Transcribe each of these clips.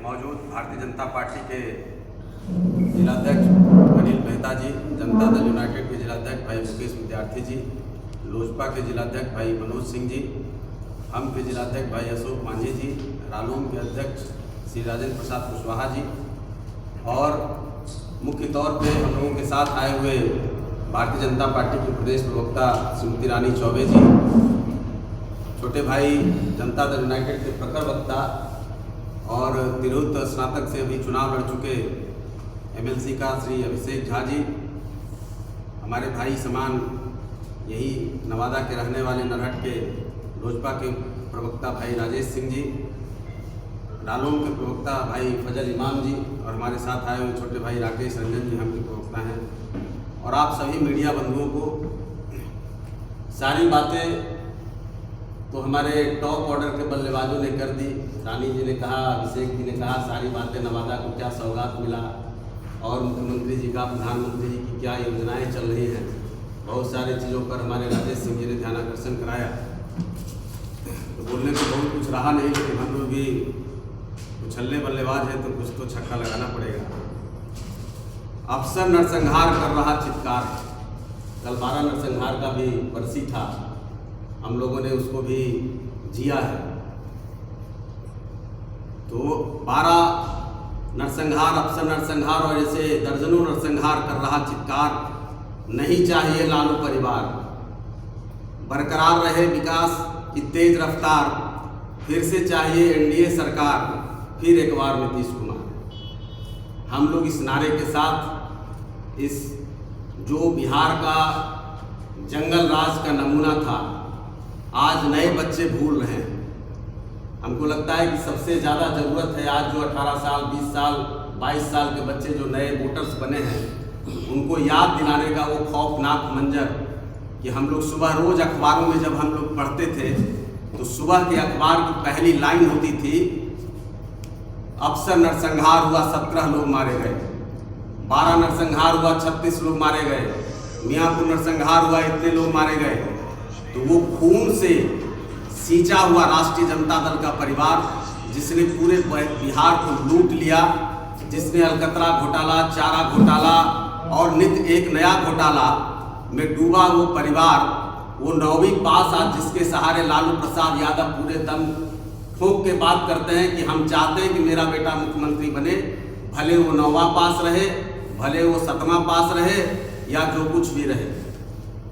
मौजूद भारतीय जनता पार्टी के जिलाध्यक्ष अनिल मेहता जी, जनता दल यूनाइटेड के जिलाध्यक्ष भाई मुकेश विद्यार्थी जी, लोजपा के जिलाध्यक्ष भाई मनोज सिंह जी, हम के जिलाध्यक्ष भाई अशोक मांझी जी, रालोम के अध्यक्ष श्री राजेंद्र प्रसाद कुशवाहा जी और मुख्य तौर पे हम लोगों के साथ आए हुए भारतीय जनता पार्टी के प्रदेश प्रवक्ता श्रीमती रानी चौबे जी, छोटे भाई जनता दल यूनाइटेड के प्रखर वक्ता और तिरहुत स्नातक से अभी चुनाव लड़ चुके एमएलसी का श्री अभिषेक झा जी, हमारे भाई समान यही नवादा के रहने वाले नरहट के लोजपा के प्रवक्ता भाई राजेश सिंह जी, रालोम के प्रवक्ता भाई फजल इमाम जी और हमारे साथ आए हुए छोटे भाई राकेश रंजन जी, हम के प्रवक्ता हैं। और आप सभी मीडिया बंधुओं को सारी बातें तो हमारे टॉप ऑर्डर के बल्लेबाजों ने कर दी। रानी जी ने कहा, अभिषेक जी ने कहा, सारी बातें नवादा को क्या सौगात मिला और मुख्यमंत्री जी का, प्रधानमंत्री जी की क्या योजनाएं चल रही हैं, बहुत सारी चीज़ों पर हमारे राजेश सिंह जी ने ध्यान आकर्षण कराया। तो बोलने में बहुत कुछ रहा नहीं, लेकिन हम लोग भी उछलने बल्लेबाज हैं तो कुछ तो छक्का लगाना पड़ेगा। अफसर नरसंहार कर रहा चित्कार, कल 12 नरसंहार का भी बरसी था, हम लोगों ने उसको भी जिया है। तो 12 नरसंहार, अफसर नरसंहार और ऐसे दर्जनों नरसंहार कर रहा चित्कार, नहीं चाहिए लालू परिवार, बरकरार रहे विकास की तेज रफ्तार, फिर से चाहिए एनडीए सरकार, फिर एक बार नीतीश कुमार। हम लोग इस नारे के साथ इस जो बिहार का जंगल राज का नमूना था, आज नए बच्चे भूल रहे हैं। हमको लगता है कि सबसे ज़्यादा ज़रूरत है आज जो 18 साल, 20 साल, 22 साल के बच्चे जो नए वोटर्स बने हैं, उनको याद दिलाने का वो खौफनाक मंजर कि हम लोग सुबह रोज़ अखबारों में जब हम लोग पढ़ते थे तो सुबह के अखबार की पहली लाइन होती थी, अफसर नरसंहार हुआ 17 लोग मारे गए, 12 नरसंहार हुआ 36 लोग मारे गए, मियाँपुर नरसंहार हुआ इतने लोग मारे गए। तो वो खून से सींचा हुआ राष्ट्रीय जनता दल का परिवार, जिसने पूरे बिहार को लूट लिया, जिसने अलकतरा घोटाला, चारा घोटाला और नित एक नया घोटाला में डूबा वो परिवार, वो 9वीं पास आज जिसके सहारे लालू प्रसाद यादव पूरे दम ठोक के बात करते हैं कि हम चाहते हैं कि मेरा बेटा मुख्यमंत्री बने, भले वो 9वां पास रहे, भले वो 7वां पास रहे या जो कुछ भी रहे,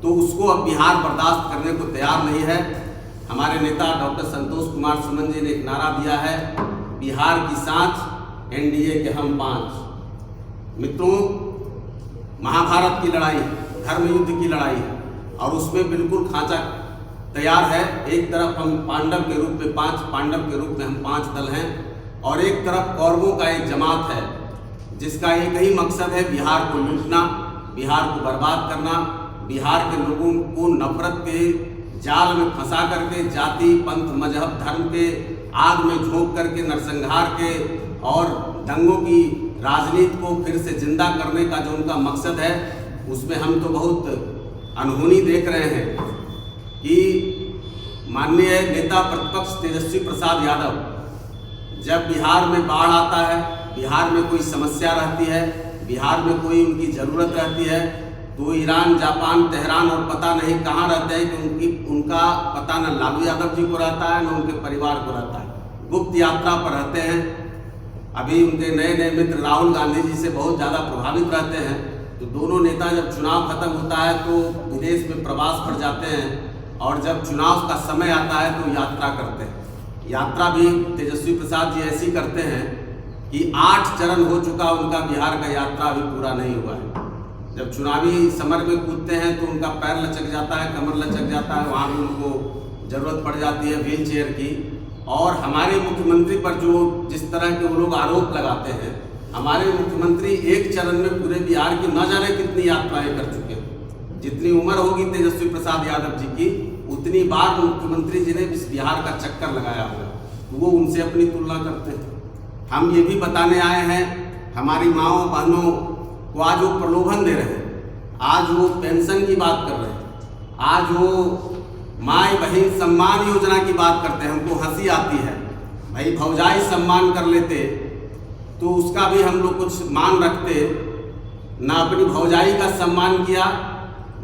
तो उसको अब बिहार बर्दाश्त करने को तैयार नहीं है। हमारे नेता डॉक्टर संतोष कुमार सुमन जी ने एक नारा दिया है, बिहार की सांच एनडीए के हम 5। मित्रों, महाभारत की लड़ाई, धर्म युद्ध की लड़ाई, और उसमें बिल्कुल खांचा तैयार है। एक तरफ हम पांडव के रूप में 5 पांडव के रूप में हम 5 दल हैं, और एक तरफ कौरवों का एक जमात है जिसका एक ही मकसद है बिहार को लूटना, बिहार को बर्बाद करना, बिहार के लोगों को नफरत के जाल में फंसा करके, जाति, पंथ, मजहब, धर्म के आग में झोंक करके, नरसंहार के और दंगों की राजनीति को फिर से जिंदा करने का जो उनका मकसद है, उसमें हम तो बहुत अनहोनी देख रहे हैं कि माननीय नेता प्रतिपक्ष तेजस्वी प्रसाद यादव जब बिहार में बाढ़ आता है, बिहार में कोई समस्या रहती है, बिहार में कोई उनकी ज़रूरत रहती है, तो ईरान, जापान, तेहरान और पता नहीं कहाँ रहते हैं कि उनका पता न लालू यादव जी को रहता है न उनके परिवार को रहता है, गुप्त यात्रा पर रहते हैं। अभी उनके नए नए मित्र राहुल गांधी जी से बहुत ज़्यादा प्रभावित रहते हैं। तो दोनों नेता जब चुनाव खत्म होता है तो विदेश में प्रवास पर जाते हैं, और जब चुनाव का समय आता है तो यात्रा करते हैं। यात्रा भी तेजस्वी प्रसाद जी ऐसी करते हैं कि 8 चरण हो चुका उनका बिहार का यात्रा अभी पूरा नहीं हुआ है। जब चुनावी समर में कूदते हैं तो उनका पैर लचक जाता है, कमर लचक जाता है, वहाँ भी उनको ज़रूरत पड़ जाती है व्हील चेयर की। और हमारे मुख्यमंत्री पर जो जिस तरह के वो लोग आरोप लगाते हैं, हमारे मुख्यमंत्री एक चरण में पूरे बिहार की न जाने कितनी यात्राएं कर चुके हैं। जितनी उम्र होगी तेजस्वी प्रसाद यादव जी की, उतनी बार मुख्यमंत्री जी ने इस बिहार का चक्कर लगाया होगा, तो वो उनसे अपनी तुलना करते हैं। हम ये भी बताने आए हैं, हमारी माँओं बहनों को आज वो प्रलोभन दे रहे हैं, आज वो पेंशन की बात कर रहे हैं, आज वो माई बहन सम्मान योजना की बात करते हैं। हमको हंसी आती है, भाई भौजाई सम्मान कर लेते तो उसका भी हम लोग कुछ मान रखते। ना अपनी भौजाई का सम्मान किया,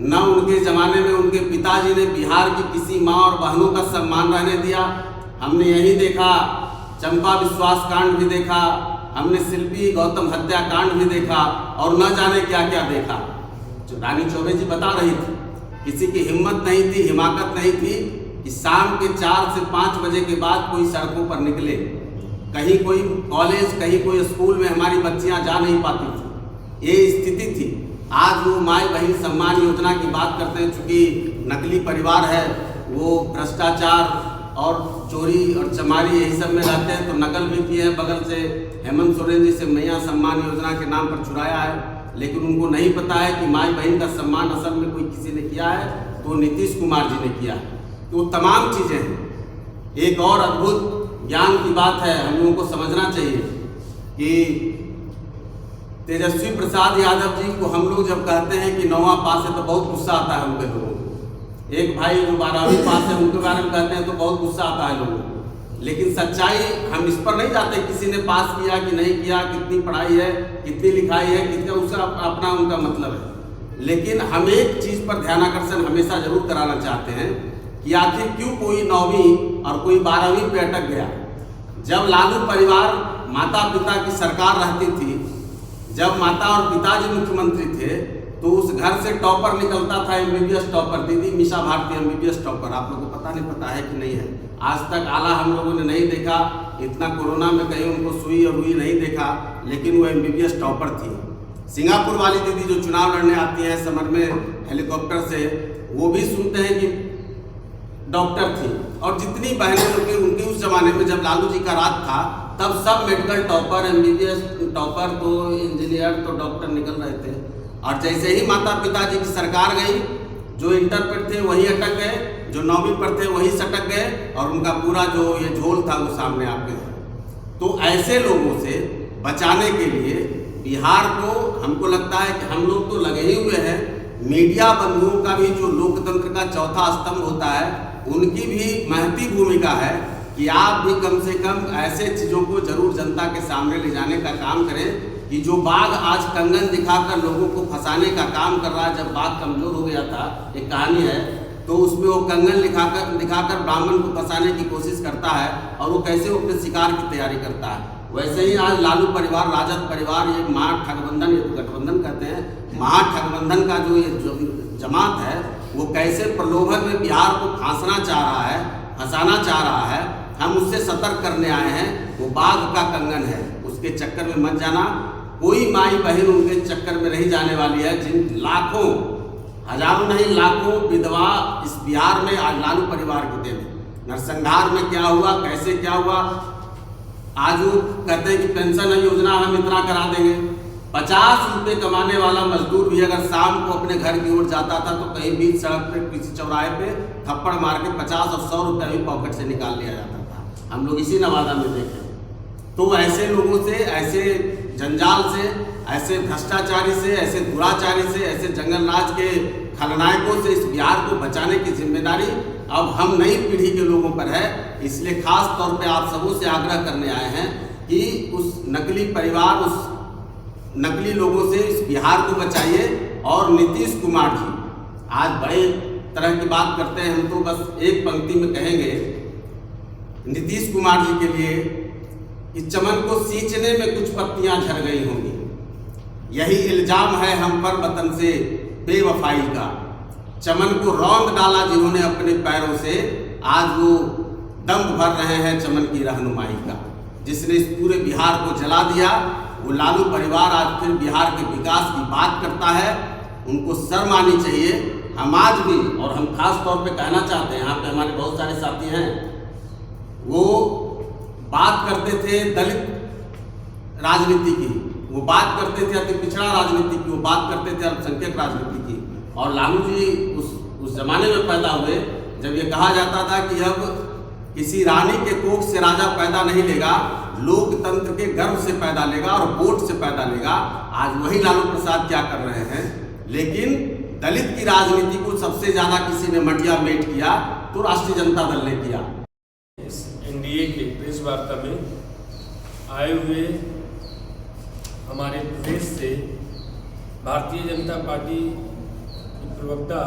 न उनके ज़माने में उनके पिताजी ने बिहार की किसी माँ और बहनों का सम्मान रहने दिया। हमने यही देखा, चंपा विश्वास कांड भी देखा, हमने शिल्पी गौतम हत्याकांड भी देखा, और न जाने क्या क्या देखा। जो रानी चौबे जी बता रही थी, किसी की हिम्मत नहीं थी, हिमाकत नहीं थी कि शाम के 4 से 5 बजे के बाद कोई सड़कों पर निकले। कहीं कोई कॉलेज, कहीं कोई स्कूल में हमारी बच्चियां जा नहीं पाती थी, ये स्थिति थी। आज वो माई बहन सम्मान योजना की बात करते हैं, चूँकि नकली परिवार है, वो भ्रष्टाचार और चोरी और चमारी यही सब में रहते हैं, तो नकल भी किए हैं। बगल से हेमंत सोरेन जी से मैया सम्मान योजना के नाम पर चुराया है, लेकिन उनको नहीं पता है कि माई बहन का सम्मान असल में कोई किसी ने किया है, तो नीतीश कुमार जी ने किया है। तो तमाम चीज़ें हैं। एक और अद्भुत ज्ञान की बात है, हम लोगों को समझना चाहिए कि तेजस्वी प्रसाद यादव जी को हम लोग जब कहते हैं कि 9वां पास है तो बहुत गुस्सा आता है उनके लोगों को। एक भाई जो 12वीं पास है उनके बारे में कहते हैं तो बहुत गुस्सा आता है लोगों को। लेकिन सच्चाई, हम इस पर नहीं जाते किसी ने पास किया कि नहीं किया, कितनी पढ़ाई है, कितनी लिखाई है, कितना, उसका अपना उनका मतलब है। लेकिन हम एक चीज़ पर ध्यानाकर्षण हमेशा जरूर कराना चाहते हैं कि आखिर क्यों कोई 9वीं और कोई 12वीं पे अटक गया। जब लालू परिवार माता पिता की सरकार रहती थी, जब माता और पिताजी मुख्यमंत्री थे, तो उस घर से टॉपर निकलता था, MBBS टॉपर, दीदी मीसा भारती MBBS टॉपर। आप लोगों को पता है कि नहीं है? आज तक आला हम लोगों ने नहीं देखा, इतना कोरोना में कहीं उनको सुई और रुई नहीं देखा, लेकिन वो MBBS टॉपर थी। सिंगापुर वाली दीदी जो चुनाव लड़ने आती हैं समर में हेलीकॉप्टर से, वो भी सुनते हैं कि डॉक्टर थी। और जितनी बहनें उनकी उस जमाने में जब लालू जी का राज था, तब सब मेडिकल टॉपर, MBBS टॉपर, तो इंजीनियर, तो डॉक्टर निकल रहे थे। और जैसे ही माता पिताजी की सरकार गई, जो इंटर पर थे वही अटक गए, जो 9वीं पर थे वही सटक गए, और उनका पूरा जो ये झोल था वो सामने आ गया। तो ऐसे लोगों से बचाने के लिए बिहार को, हमको लगता है कि हम लोग तो लगे ही हुए हैं, मीडिया बंधुओं का भी जो लोकतंत्र का चौथा स्तंभ होता है, उनकी भी महती भूमिका है कि आप भी कम से कम ऐसे चीज़ों को जरूर जनता के सामने ले जाने का काम करें कि जो बाघ आज कंगन दिखाकर लोगों को फंसाने का काम कर रहा है। जब बाघ कमजोर हो गया था, एक कहानी है, तो उसमें वो कंगन दिखाकर ब्राह्मण को फंसाने की कोशिश करता है, और वो कैसे वो अपने शिकार की तैयारी करता है। वैसे ही आज लालू परिवार, राजद परिवार, ये महाठगबंधन, ये गठबंधन कहते हैं, महाठगबंधन का जो ये जमात है, वो कैसे प्रलोभन में बिहार को फंसाना चाह रहा है, फंसाना चाह रहा है। हम उससे सतर्क करने आए हैं। वो बाघ का कंगन है, उसके चक्कर में मत जाना। कोई माई बहन उनके चक्कर में नहीं जाने वाली है। जिन लाखों, हजारों नहीं लाखों विधवा इस बिहार में आज लालू परिवार की देन। नरसंहार में क्या हुआ, कैसे क्या हुआ, आज वो कहते हैं कि पेंशन योजना हम इतना करा देंगे। 50 रुपये कमाने वाला मजदूर भी अगर शाम को अपने घर की ओर जाता था, तो कहीं बीच सड़क पे किसी चौराहे पे थप्पड़ मार के 50 और 100 रुपया भी पॉकेट से निकाल लिया जाता था। हम लोग इसी नवादा में देखे। तो ऐसे लोगों से, ऐसे जंजाल से, ऐसे भ्रष्टाचारी से, ऐसे दुराचारी से, ऐसे जंगल राज के खलनायकों से इस बिहार को बचाने की जिम्मेदारी अब हम नई पीढ़ी के लोगों पर है। इसलिए खास तौर पे आप सबों से आग्रह करने आए हैं कि उस नकली परिवार, उस नकली लोगों से इस बिहार को बचाइए। और नीतीश कुमार जी आज बड़े तरह की बात करते हैं, हम तो बस एक पंक्ति में कहेंगे नीतीश कुमार जी के लिए कि चमन को सींचने में कुछ पत्तियां झड़ गई होंगी, यही इल्जाम है हम पर वतन से बेवफाई का। चमन को रौंद डाला जिन्होंने अपने पैरों से, आज वो दम भर रहे हैं चमन की रहनुमाई का। जिसने इस पूरे बिहार को जला दिया, वो लालू परिवार आज फिर बिहार के विकास की बात करता है। उनको शर्म आनी चाहिए। हम आज भी, और हम खास तौर पे कहना चाहते हैं, यहाँ पे हमारे बहुत सारे साथी हैं, वो बात करते थे दलित राजनीति की, वो बात करते थे अति पिछड़ा राजनीति की, वो बात करते थे अल्पसंख्यक राजनीति की। और लालू जी उस जमाने में पैदा हुए जब ये कहा जाता था कि अब किसी रानी के कोख से राजा पैदा नहीं लेगा, लोकतंत्र के गर्व से पैदा लेगा और वोट से पैदा लेगा। आज वही लालू प्रसाद क्या कर रहे हैं। लेकिन दलित की राजनीति को सबसे ज्यादा किसी ने मटिया मेट किया तो राष्ट्रीय जनता दल ने किया। इस NDA के प्रेस वार्ता में आए हुए हमारे प्रदेश से भारतीय जनता पार्टी की प्रवक्ता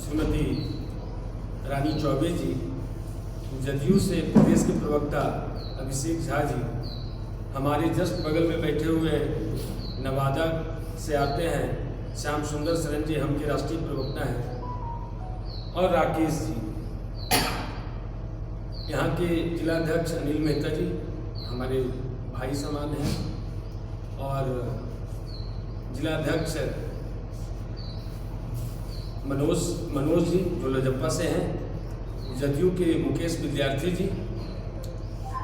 श्रीमती रानी चौबे जी, जदयू से प्रदेश के प्रवक्ता अभिषेक झा जी, हमारे जस्ट बगल में बैठे हुए नवादा से आते हैं श्याम सुंदर सरन जी, हम के राष्ट्रीय प्रवक्ता हैं, और राकेश जी, यहाँ के जिलाध्यक्ष अनिल मेहता जी हमारे भाई समान हैं, और जिलाध्यक्ष मनोज जी जो लजप्पा से हैं, जदयू के मुकेश विद्यार्थी जी,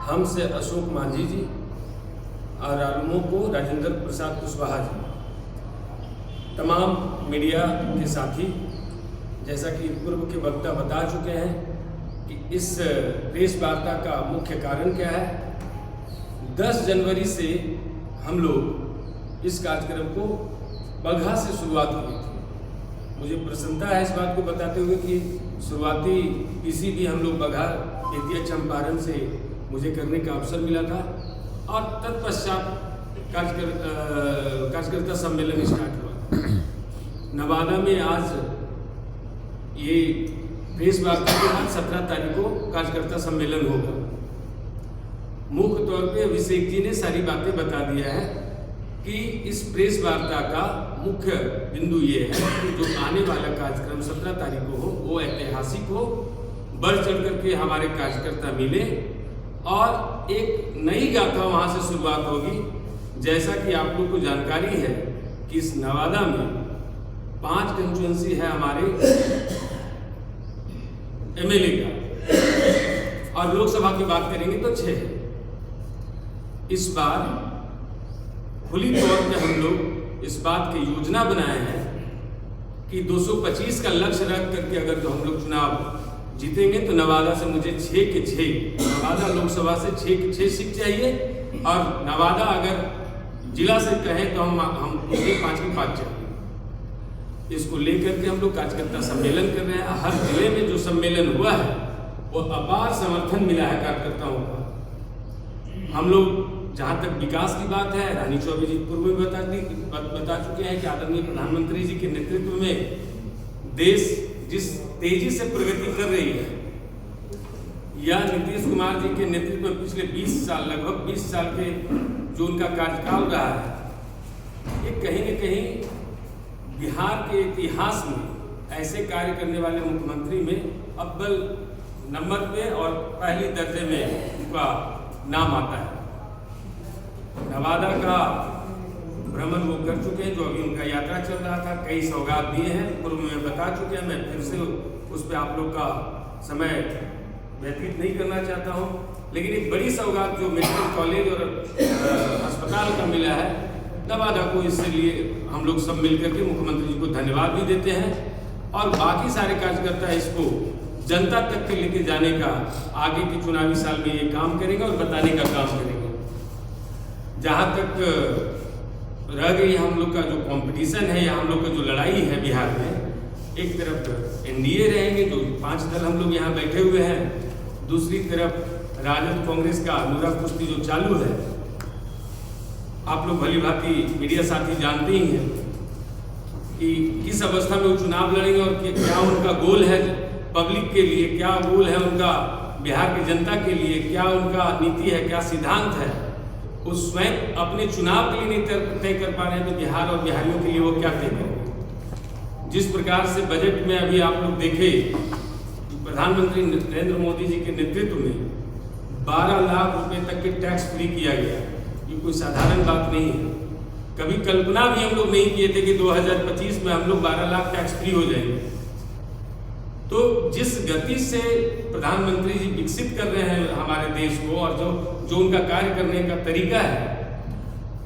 हम से अशोक मांझी जी, और आलमों को राजेंद्र प्रसाद कुशवाहा जी, तमाम मीडिया के साथी, जैसा कि पूर्व के वक्ता बता चुके हैं कि इस प्रेस वार्ता का मुख्य कारण क्या है। 10 जनवरी से हम लोग इस कार्यक्रम को बगहा से शुरुआत की थी। मुझे प्रसन्नता है इस बात को बताते हुए कि शुरुआती पीसी भी हम लोग बगहा बेतिया चंपारण से मुझे करने का अवसर मिला था, और तत्पश्चात कार्यकर्ता सम्मेलन स्टार्ट हुआ नवादा में। आज ये प्रेस वार्ता के बाद 17 तारीख को कार्यकर्ता सम्मेलन होगा। मुख्य तौर पे अभिषेक जी ने सारी बातें बता दिया है कि इस प्रेस वार्ता का मुख्य बिंदु ये है कि जो आने वाला कार्यक्रम 17 तारीख को हो वो ऐतिहासिक हो, बढ़ चढ़ करके हमारे कार्यकर्ता मिले और एक नई गाथा वहाँ से शुरुआत होगी। जैसा कि आप लोग को जानकारी है कि इस नवादा में 5 कंस्टिट्यूएंसी है हमारे एमएलए का, और लोकसभा की बात करेंगे तो 6 है। इस बार खुली तौर पे हम लोग इस बात की योजना बनाए हैं कि 225 का लक्ष्य रख करके अगर तो हम लोग चुनाव जीतेंगे तो नवादा से मुझे 6 के 6 नवादा लोकसभा से 6 के 6 सीट चाहिए, और नवादा अगर जिला से कहें तो हम मुझे 5 के 5 चाहिए। इसको लेकर के हम लोग कार्यकर्ता सम्मेलन कर रहे हैं। हर जिले में जो सम्मेलन हुआ है वो अपार समर्थन मिला है कार्यकर्ताओं का। हम लोग जहाँ तक विकास की बात है, रानी चौबे जी पूर्व में बता चुके हैं कि आदरणीय प्रधानमंत्री जी के नेतृत्व में देश जिस तेजी से प्रगति कर रही है, या नीतीश कुमार जी के नेतृत्व में पिछले 20 साल लगभग 20 साल के जो उनका कार्यकाल रहा है, ये कहीं न कहीं बिहार के इतिहास में ऐसे कार्य करने वाले मुख्यमंत्री में अव्वल नंबर पे और पहले दर्जे में उनका नाम आता है। नवादा का भ्रमण वो कर चुके हैं, जो अभी उनका यात्रा चल रहा था, कई सौगात दिए हैं, पूर्व में बता चुके हैं। मैं फिर से उस पर आप लोग का समय व्यतीत नहीं करना चाहता हूँ, लेकिन एक बड़ी सौगात जो मेडिकल कॉलेज और अस्पताल का मिला है नवादा को, इससे लिए हम लोग सब मिलकर के मुख्यमंत्री जी को धन्यवाद भी देते हैं, और बाकी सारे कार्यकर्ता इसको जनता तक के लेके जाने का आगे के चुनावी साल में ये काम करेंगे और बताने का काम करेंगे। जहाँ तक रह गई हम लोग का जो कंपटीशन है या हम लोग का जो लड़ाई है बिहार में, एक तरफ एनडीए रहेंगे जो 5 दल हम लोग यहाँ बैठे हुए हैं, दूसरी तरफ राजद कांग्रेस का अनुरा कुश्ती जो चालू है। आप लोग भली भांति मीडिया साथी जानते ही हैं कि किस अवस्था में वो चुनाव लड़ेंगे और क्या उनका गोल है पब्लिक के लिए, क्या गोल है उनका बिहार की जनता के लिए, क्या उनका नीति है, क्या सिद्धांत है, वो स्वयं अपने चुनाव के लिए नहीं तय कर पा रहे हैं, तो बिहार और बिहारियों के लिए वो क्या तय करेंगे। जिस प्रकार से बजट में अभी आप लोग देखे प्रधानमंत्री नरेंद्र मोदी जी के नेतृत्व में 12 लाख रुपए तक के टैक्स फ्री किया गया, ये कोई साधारण बात नहीं है। कभी कल्पना भी हम लोग नहीं किए थे कि 2025 में हम लोग 12 लाख टैक्स फ्री हो जाएंगे। तो जिस गति से प्रधानमंत्री जी विकसित कर रहे हैं हमारे देश को, और जो उनका कार्य करने का तरीका है,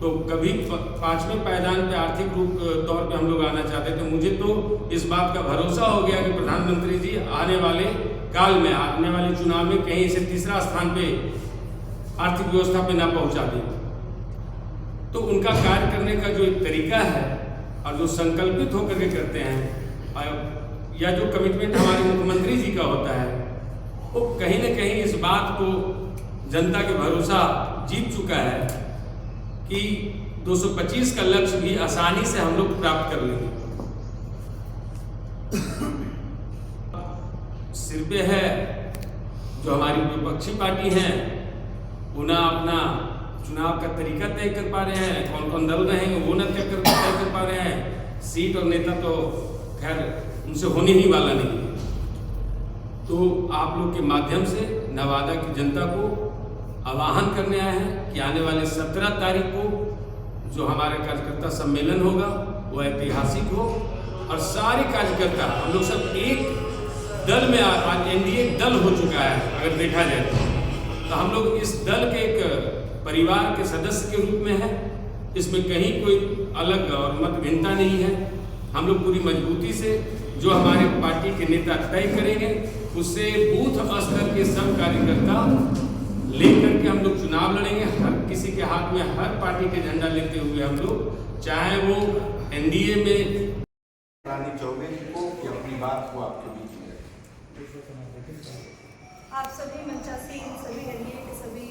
तो कभी 5वें पायदान पे आर्थिक रूप तौर पे हम लोग आना चाहते थे। मुझे तो इस बात का भरोसा हो गया कि प्रधानमंत्री जी आने वाले काल में, आने वाले चुनाव में कहीं इसे तीसरा स्थान पे आर्थिक व्यवस्था पे ना पहुंचा दें। तो उनका कार्य करने का जो एक तरीका है और जो संकल्पित होकर के करते हैं, या जो कमिटमेंट हमारे मुख्यमंत्री जी का होता है, वो कहीं न कहीं इस बात को जनता के भरोसा जीत चुका है कि 225 का लक्ष्य भी आसानी से हम लोग प्राप्त कर लेंगे। सिर पे है जो हमारी विपक्षी पार्टी हैं, वो ना अपना चुनाव का तरीका तय कर पा रहे हैं, कौन कौन दल रहेंगे वो न तय कर पा रहे हैं। सीट और नेता तो खैर उनसे होने ही वाला नहीं है। तो आप लोग के माध्यम से नवादा की जनता को आह्वान करने आए हैं कि आने वाले 17 तारीख को जो हमारा कार्यकर्ता सम्मेलन होगा वो ऐतिहासिक हो और सारे कार्यकर्ता हम लोग सब एक दल में, आज एनडीए एक दल हो चुका है अगर देखा जाए तो हम लोग इस दल के एक परिवार के सदस्य के रूप में है। इसमें कहीं कोई अलग और मतभिन्नता नहीं है। हम लोग पूरी मजबूती से जो हमारे पार्टी के नेता तय करेंगे उससे बूथ स्तर के सब कार्यकर्ता लेकर के हम लोग चुनाव लड़ेंगे। हर किसी के हाथ में हर पार्टी के झंडा लेते हुए हम लोग, चाहे वो एनडीए में चौबे को कि अपनी बात को आपके बीच में आप सभी मंचासीन, सभी एनडीए के सभी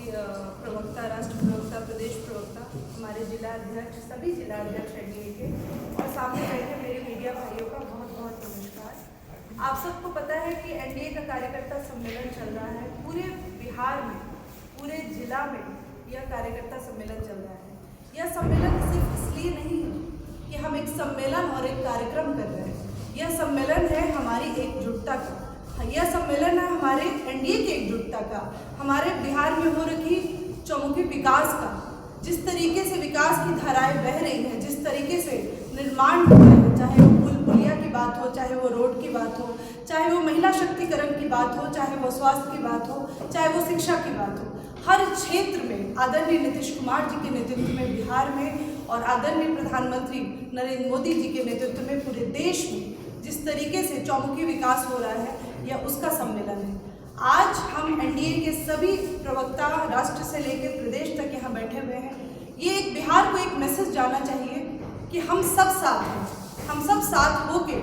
प्रवक्ता, राष्ट्र प्रवक्ता, प्रदेश प्रवक्ता, हमारे जिला अध्यक्ष, सभी जिला अध्यक्ष एनडीए के और सामने बैठे मेरे मीडिया भाइयों का बहुत बहुत नमस्कार। आप सबको पता है कि एनडीए का कार्यकर्ता सम्मेलन चल रहा है। पूरे बिहार में, पूरे जिला में यह कार्यकर्ता सम्मेलन चल रहा है। यह सम्मेलन सिर्फ इसलिए नहीं है कि हम एक सम्मेलन और एक कार्यक्रम कर रहे हैं। यह सम्मेलन है हमारी एकजुटता का, यह सम्मेलन है हमारे एनडीए की एकजुटता का, हमारे बिहार में हो रखी चौमुखी विकास का। जिस तरीके से विकास की धाराएं बह रही हैं, जिस तरीके से निर्माण हो रहे हैं, चाहे वो पुल पुलिया की बात हो, चाहे वो रोड की बात हो, चाहे वो महिला शक्तिकरण की बात हो, चाहे वो स्वास्थ्य की बात हो, चाहे वो शिक्षा की बात हो, हर क्षेत्र में आदरणीय नीतीश कुमार जी के नेतृत्व में बिहार में और आदरणीय प्रधानमंत्री नरेंद्र मोदी जी के नेतृत्व में पूरे देश में जिस तरीके से चौमुखी विकास हो रहा है, यह उसका सम्मेलन है। आज हम एनडीए के सभी प्रवक्ता राष्ट्र से लेकर प्रदेश तक यहाँ बैठे हुए हैं। ये एक बिहार को एक मैसेज जाना चाहिए कि हम सब साथ हैं, हम सब साथ होके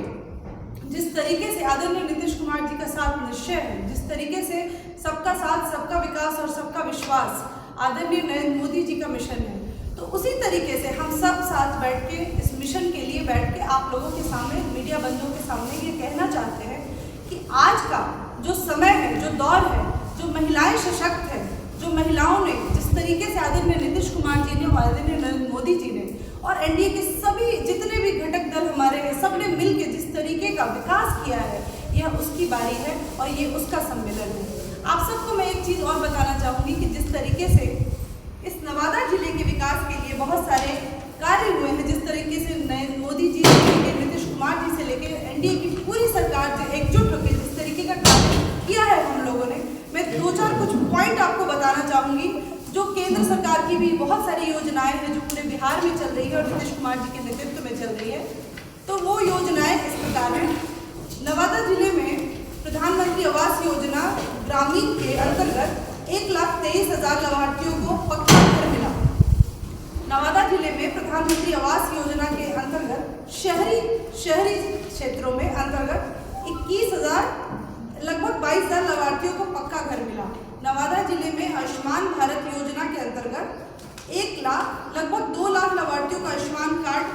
जिस तरीके से आदरणीय नीतीश कुमार जी का साथ निश्चय है, जिस तरीके से सबका साथ, सबका विकास और सबका विश्वास आदरणीय नरेंद्र मोदी जी का मिशन है, तो उसी तरीके से हम सब साथ बैठ के इस मिशन के लिए बैठ के आप लोगों के सामने, मीडिया बंधुओं के सामने ये कहना चाहते हैं कि आज का जो समय है, जो दौर है, जो महिलाएं सशक्त है, जो महिलाओं ने जिस तरीके से आदरणीय नीतीश कुमार जी ने और आदरणीय नरेंद्र मोदी जी ने और एनडीए के सभी जितने भी घटक दल हमारे हैं, सबने मिल के जिस तरीके का विकास किया है, यह उसकी बारी है और ये उसका सम्मेलन है। आप सबको मैं एक चीज़ और बताना चाहूँगी कि जिस तरीके से इस नवादा जिले के विकास के लिए बहुत सारे कार्य हुए हैं, जिस तरीके से नरेंद्र मोदी जी से लेकर नीतीश कुमार जी से लेकर एनडीए की पूरी सरकार जो एकजुट होकर जिस तरीके का कार्य किया है हम लोगों ने, मैं 2-4 कुछ पॉइंट आपको बताना चाहूँगी। जो केंद्र सरकार की भी बहुत सारी योजनाएं हैं जो पूरे बिहार में चल रही है और नीतीश कुमार जी के नेतृत्व में चल रही है, तो वो योजनाएं इस प्रकार हैं। नवादा जिले में प्रधानमंत्री आवास योजना ग्रामीण के अंतर्गत 1,23,000 लाभार्थियों को पक्का घर मिला। नवादा जिले में प्रधानमंत्री आवास योजना के अंतर्गत शहरी क्षेत्रों में अंतर्गत 21,000 लगभग 22,000 लाभार्थियों को पक्का घर मिला। नवादा जिले में आयुष्मान भारत योजना के अंतर्गत 1 लाख लगभग 2 लाख लाभार्थियों को आयुष्मान कार्ड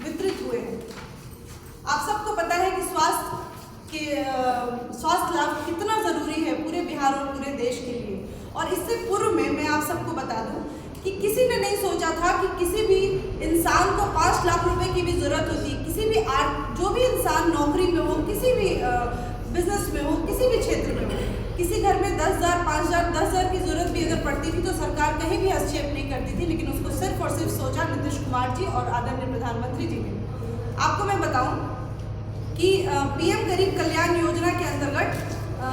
वितरित हुए हैं। आप सबको पता है कि स्वास्थ्य लाभ कितना ज़रूरी है पूरे बिहार और पूरे देश के लिए। और इससे पूर्व में मैं आप सबको बता दूं कि किसी ने नहीं सोचा था कि किसी भी इंसान को 5 लाख रुपए की भी ज़रूरत होती है। किसी भी जो भी इंसान नौकरी में हो, किसी भी बिजनेस में हो, किसी भी क्षेत्र में हो, किसी घर में 10,000, 5,000, 10,000 की ज़रूरत भी अगर पड़ती थी तो सरकार कहीं भी हस्तक्षेप नहीं करती थी, लेकिन उसको सिर्फ और सिर्फ सोचा नीतीश कुमार जी और आदरणीय प्रधानमंत्री जी ने। आपको मैं बताऊं कि पीएम गरीब कल्याण योजना के अंतर्गत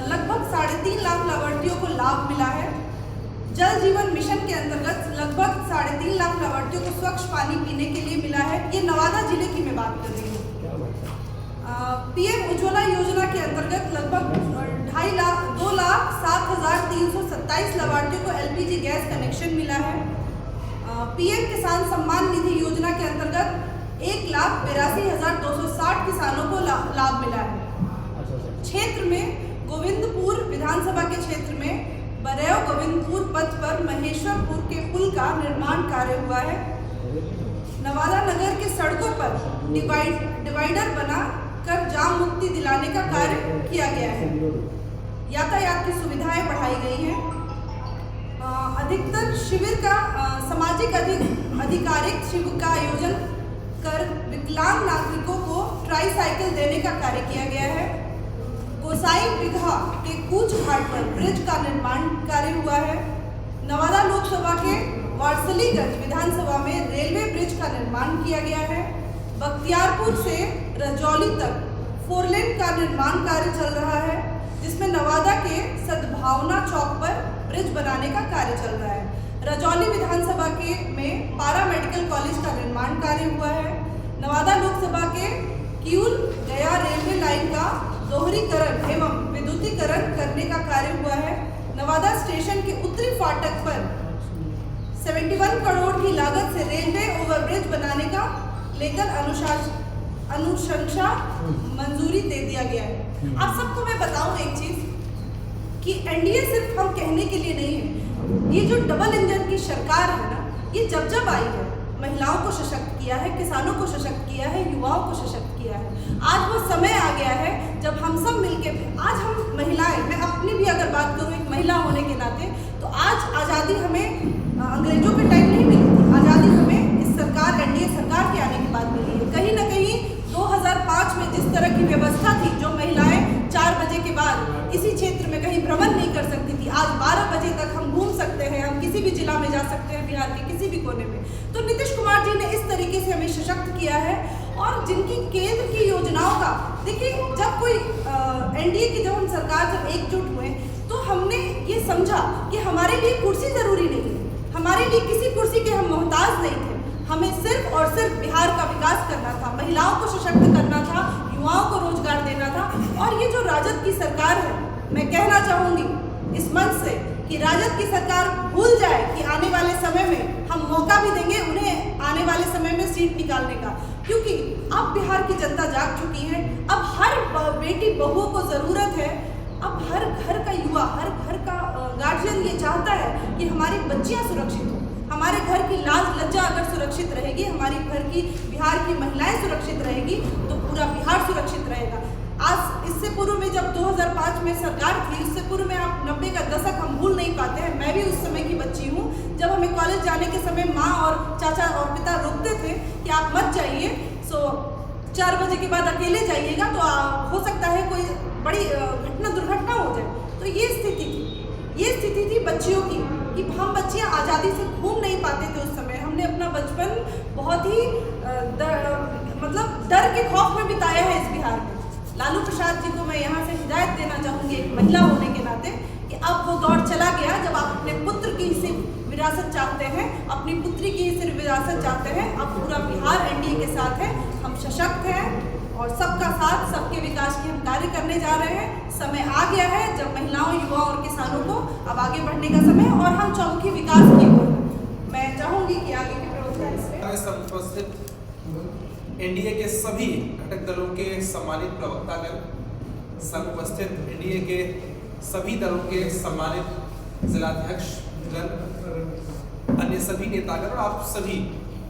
लगभग 3.5 लाख लाभार्थियों को लाभ मिला है। जल जीवन मिशन के अंतर्गत लगभग 3.5 लाख लाभार्थियों को स्वच्छ पानी पीने के लिए मिला है। ये नवादा जिले की मैं बात कर रही हूँ। पीएम उज्ज्वला योजना के अंतर्गत लगभग 2,07,327 लाभार्थियों को एलपीजी गैस कनेक्शन मिला है। पीएम किसान सम्मान निधि योजना के अंतर्गत 1,82,260 किसानों को लाभ मिला है। क्षेत्र में गोविंदपुर विधानसभा के क्षेत्र में बरैव गोविंदपुर पथ पर महेश्वरपुर के पुल का निर्माण कार्य हुआ है। नवादा नगर के सड़कों पर डिवाइडर बना कर जाम मुक्ति दिलाने का कार्य किया गया है। यातायात की सुविधाएं बढ़ाई गई हैं। अधिकतर शिविर का सामाजिक आधिकारिक शिविर का आयोजन कर विकलांग नागरिकों को ट्राईसाइकिल देने का कार्य किया गया है। गोसाई बिघा के कूच घाट पर ब्रिज का निर्माण कार्य हुआ है। नवादा लोकसभा के वारसलीगंज विधानसभा में रेलवे ब्रिज का निर्माण किया गया है। बख्तियारपुर से रजौली तक 4 लेन का निर्माण कार्य चल रहा है, जिसमें नवादा के सद्भावना चौक पर ब्रिज बनाने का कार्य चल रहा है। रजौली विधानसभा के में पारा मेडिकल कॉलेज का निर्माण कार्य हुआ है। नवादा लोकसभा के किऊल गया रेलवे लाइन का दोहरीकरण एवं विद्युतीकरण करने का कार्य हुआ है। नवादा स्टेशन के उत्तरी फाटक पर 71 करोड़ की लागत से रेलवे ओवरब्रिज बनाने का लेकर अनुशंसा मंजूरी दे दिया गया है। आप सबको मैं बताऊं एक चीज कि एनडीए सिर्फ हम कहने के लिए नहीं है। ये जो डबल इंजन की सरकार है ना, ये जब आई है, महिलाओं को सशक्त किया है, किसानों को सशक्त किया है, युवाओं को सशक्त किया है। आज वो समय आ गया है जब हम सब मिलके, आज हम महिलाएं, मैं अपनी भी अगर बात करूं एक महिला होने के नाते, तो आज आज़ादी हमें अंग्रेजों के टाइम नहीं मिली थी। आज़ादी हमें इस सरकार, एनडीए सरकार के आने के बाद मिली है। कहीं ना कहीं 2005 में जिस तरह की व्यवस्था थी, जो महिलाएं 4 बजे के बाद इसी क्षेत्र में कहीं भ्रमण नहीं कर सकती थी, आज 12 बजे तक हम घूम सकते हैं, हम किसी भी जिला में जा सकते हैं, बिहार के किसी भी कोने में। तो नीतीश कुमार जी ने इस तरीके से हमें सशक्त किया है। और जिनकी केंद्र की योजनाओं का, देखिए जब कोई एनडीए की जब हम सरकार जब एकजुट हुए, तो हमने ये समझा कि हमारे लिए कुर्सी जरूरी नहीं है, हमारे लिए किसी कुर्सी के हम मोहताज नहीं थे। हमें सिर्फ और सिर्फ बिहार का विकास करना था, महिलाओं को सशक्त करना था, युवाओं को रोजगार देना था। और ये जो राजद की सरकार है, मैं कहना चाहूंगी इस मंच से कि राजद की सरकार भूल जाए कि आने वाले समय में हम मौका भी देंगे उन्हें आने वाले समय में सीट निकालने का, क्योंकि अब बिहार की जनता जाग चुकी है। अब हर बेटी बहुओं को जरूरत है। अब हर घर का युवा, हर घर का गार्जियन ये चाहता है कि हमारी बच्चियां सुरक्षित हो, हमारे घर की लाज लज्जा अगर सुरक्षित रहेगी, हमारी घर की, बिहार की महिलाएं सुरक्षित रहेगी, तो पूरा बिहार सुरक्षित रहेगा। आज इससे पूर्व में जब 2005 में सरकार थी, इससे पूर्व में आप 90 का दशक हम भूल नहीं पाते हैं। मैं भी उस समय की बच्ची हूँ, जब हमें कॉलेज जाने के समय माँ और चाचा और पिता रोकते थे कि आप मत जाइए, 4 बजे के बाद अकेले जाइएगा तो हो सकता है कोई बड़ी दुर्घटना हो जाए। तो ये स्थिति थी बच्चियों की, कि हम बच्चियां आज़ादी से घूम नहीं पाते थे उस समय। हमने अपना बचपन बहुत ही डर के खौफ में बिताया है इस बिहार में। लालू प्रसाद जी को मैं यहाँ से हिदायत देना चाहूँगी एक महिला होने के नाते, कि अब वो दौर चला गया जब आप अपने पुत्र की सिर्फ विरासत चाहते हैं, अपनी पुत्री की सिर्फ विरासत चाहते हैं। अब पूरा बिहार एनडीए के साथ है, हम सशक्त हैं और सबका साथ, सबके विकास की हम कार्य करने जा रहे हैं। समय आ गया है जब महिलाओं, युवाओं और किसानों को अब आगे बढ़ने का समय है और हम चौमुखी विकास की ओर। मैं चाहूँगी कि आगे के प्रवक्ता इसमें उपस्थित एनडीए के सभी घटक दलों के सम्मानित प्रवक्तागण, संग उपस्थित एनडीए के सभी दलों के सम्मानित जिलाध्यक्ष गण, अन्य सभी नेतागण और आप सभी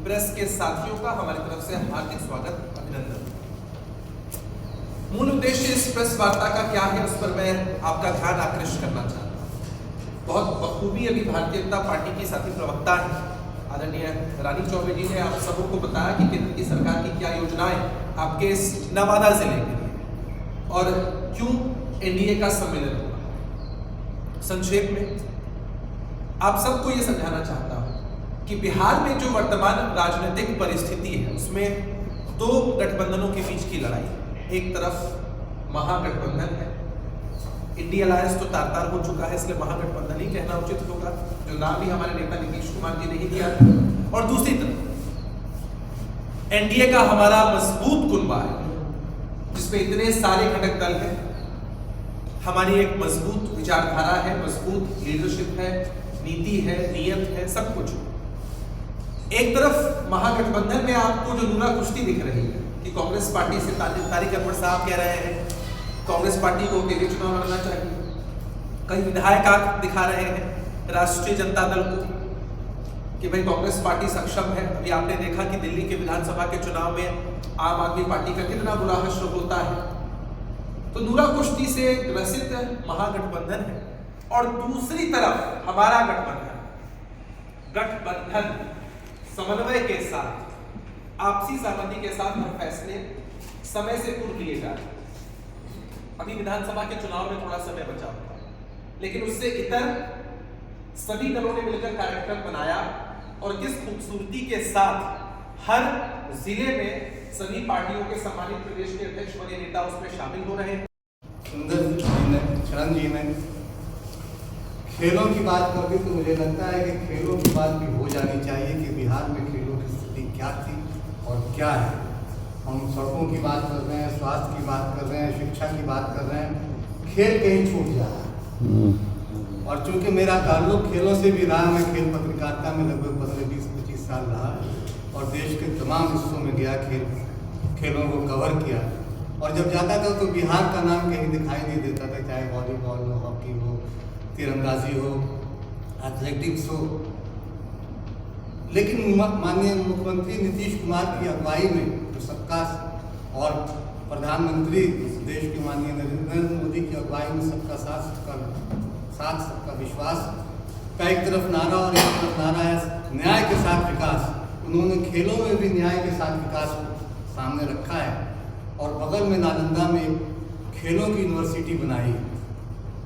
प्रेस के साथियों का हमारी तरफ से हार्दिक स्वागत, अभिनंदन। मूल उद्देश्य इस प्रेस वार्ता का क्या है, उस पर मैं आपका ध्यान आकृष्ट करना चाहता हूँ। बहुत बखूबी अभी भारतीय जनता पार्टी की साथी प्रवक्ता है आदरणीय रानी चौबे जी ने आप सबको बताया कि केंद्र की सरकार की क्या योजनाएं आपके इस नवादा जिले के लिए और क्यों एनडीए का सम्मेलन हुआ। संक्षेप में आप सबको ये समझाना चाहता हूं कि बिहार में जो वर्तमान राजनीतिक परिस्थिति है, उसमें 2 गठबंधनों के बीच की लड़ाई है। एक तरफ महागठबंधन है, इंडिया अलायंस तो तार-तार हो चुका है, इसलिए महागठबंधन ही कहना उचित होगा, जो नाम भी हमारे नेता नीतीश कुमार जी ने ही दिया। और दूसरी तरफ एनडीए का हमारा मजबूत कुनबा है, जिसमें इतने सारे घटक दल हैं, हमारी एक मजबूत विचारधारा है, मजबूत लीडरशिप है, नीति है, नियत है, सब कुछ। एक तरफ महागठबंधन में आपको जो नूरा कुश्ती दिख रही है कि कांग्रेस पार्टी से तारिक अनवर साहब कह रहे हैं कांग्रेस पार्टी को अकेले चुनाव लड़ना चाहिए, कई विधायक दिखा रहे हैं राष्ट्रीय जनता दल को, कि भाई कांग्रेस पार्टी सक्षम है। अभी आपने देखा कि दिल्ली के विधानसभा के चुनाव में आम आदमी पार्टी का कितना बुरा हश्र होता है। तो नूरा कुश्ती से ग्रसित महागठबंधन है और दूसरी तरफ हमारा गठबंधन समन्वय के साथ, आपसी सहमति के साथ हर फैसले समय से पूर्व लिए जा रहे हैं। अभी विधानसभा के चुनाव में थोड़ा समय बचा हुआ है, लेकिन उससे इतर सभी दलों ने मिलकर कार्यक्रम बनाया और किस खूबसूरती के साथ हर जिले में सभी पार्टियों के सम्मानित प्रदेश के अध्यक्ष बने नेता उसमें शामिल हो रहे हैं। सुंदर जी ने, शरण जी ने खेलों की बात कर दी, तो मुझे लगता है कि खेलों की बात भी हो जानी चाहिए कि बिहार में खेलों की स्थिति क्या थी और क्या है। हम सड़कों की बात कर रहे हैं, स्वास्थ्य की बात कर रहे हैं, शिक्षा की बात कर रहे हैं, खेल कहीं छूट जा रहा है। और चूंकि मेरा ताल्लुक खेलों से भी रहा, मैं खेल पत्रकारिता में लगभग 15-20-25 साल रहा और देश के तमाम हिस्सों में गया, खेलों को कवर किया। और जब जाता था तो बिहार का नाम कहीं दिखाई नहीं देता था, चाहे वॉलीबॉल हो, हॉकी हो, तीरंदाजी हो, एथलेटिक्स हो। लेकिन माननीय मुख्यमंत्री नीतीश कुमार की अगुवाई में जो सबका और प्रधानमंत्री देश के माननीय नरेंद्र मोदी की अगुवाई में सबका साथ सबका विश्वास का एक तरफ नारा और एक तरफ नारा है न्याय के साथ विकास। उन्होंने खेलों में भी न्याय के साथ विकास को सामने रखा है और बगल में नालंदा में खेलों की यूनिवर्सिटी बनाई है,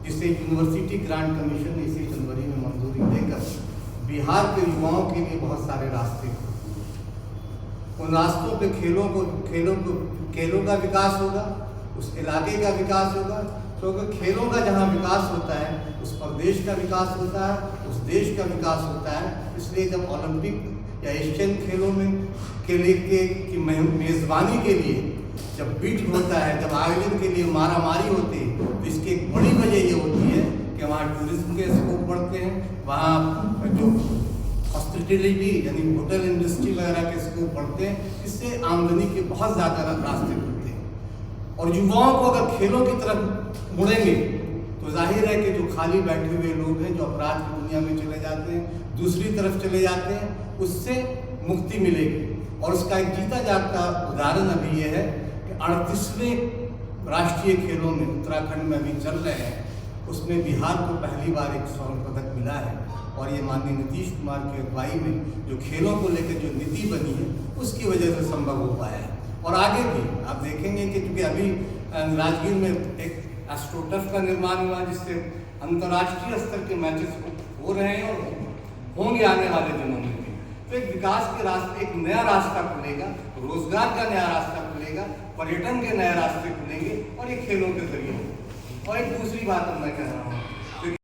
जिसे यूनिवर्सिटी ग्रांट कमीशन ने इसी जनवरी में मंजूरी देकर बिहार के युवाओं के लिए बहुत सारे रास्ते, उन रास्तों पे खेलों का विकास होगा, उस इलाके का विकास होगा। क्योंकि खेलों का जहाँ विकास होता है उस प्रदेश का विकास होता है, उस देश का विकास होता है। इसलिए जब ओलंपिक या एशियन खेलों में के लिए की मेज़बानी के लिए जब बिड होता है, जब आयोजन के लिए मारामारी होती है, तो इसकी एक बड़ी वजह ये होती है कि वहाँ टूरिज्म के स्कोप बढ़ते हैं, वहाँ जो हॉस्पिटलिटी यानी होटल इंडस्ट्री वगैरह के स्कोप बढ़ते हैं। इससे आमदनी के बहुत ज़्यादा रास्ते खुलते हैं। और युवाओं को अगर खेलों की तरफ मुड़ेंगे तो जाहिर है कि जो खाली बैठे हुए लोग हैं, जो अपराध की दुनिया में चले जाते हैं, दूसरी तरफ चले जाते हैं, उससे मुक्ति मिलेगी। और उसका एक जीता जागता उदाहरण अभी ये है कि 38वें राष्ट्रीय खेलों में उत्तराखंड में अभी चल रहे हैं, उसमें बिहार को पहली बार एक स्वर्ण पदक मिला है। और ये माननीय नीतीश कुमार की अगुवाई में जो खेलों को लेकर जो नीति बनी है उसकी वजह से संभव हो पाया है। और आगे भी आप देखेंगे कि क्योंकि अभी राजगीर में एक एस्ट्रोटर्फ का निर्माण हुआ, जिससे अंतर्राष्ट्रीय स्तर के मैचेस हो रहे हैं और होंगे आने वाले दिनों में भी। तो एक विकास के रास्ते, एक नया रास्ता खुलेगा, रोजगार का नया रास्ता खुलेगा, पर्यटन के नए रास्ते खुलेंगे और ये खेलों के जरिए होगा। और एक दूसरी बात मैं कह रहा हूँ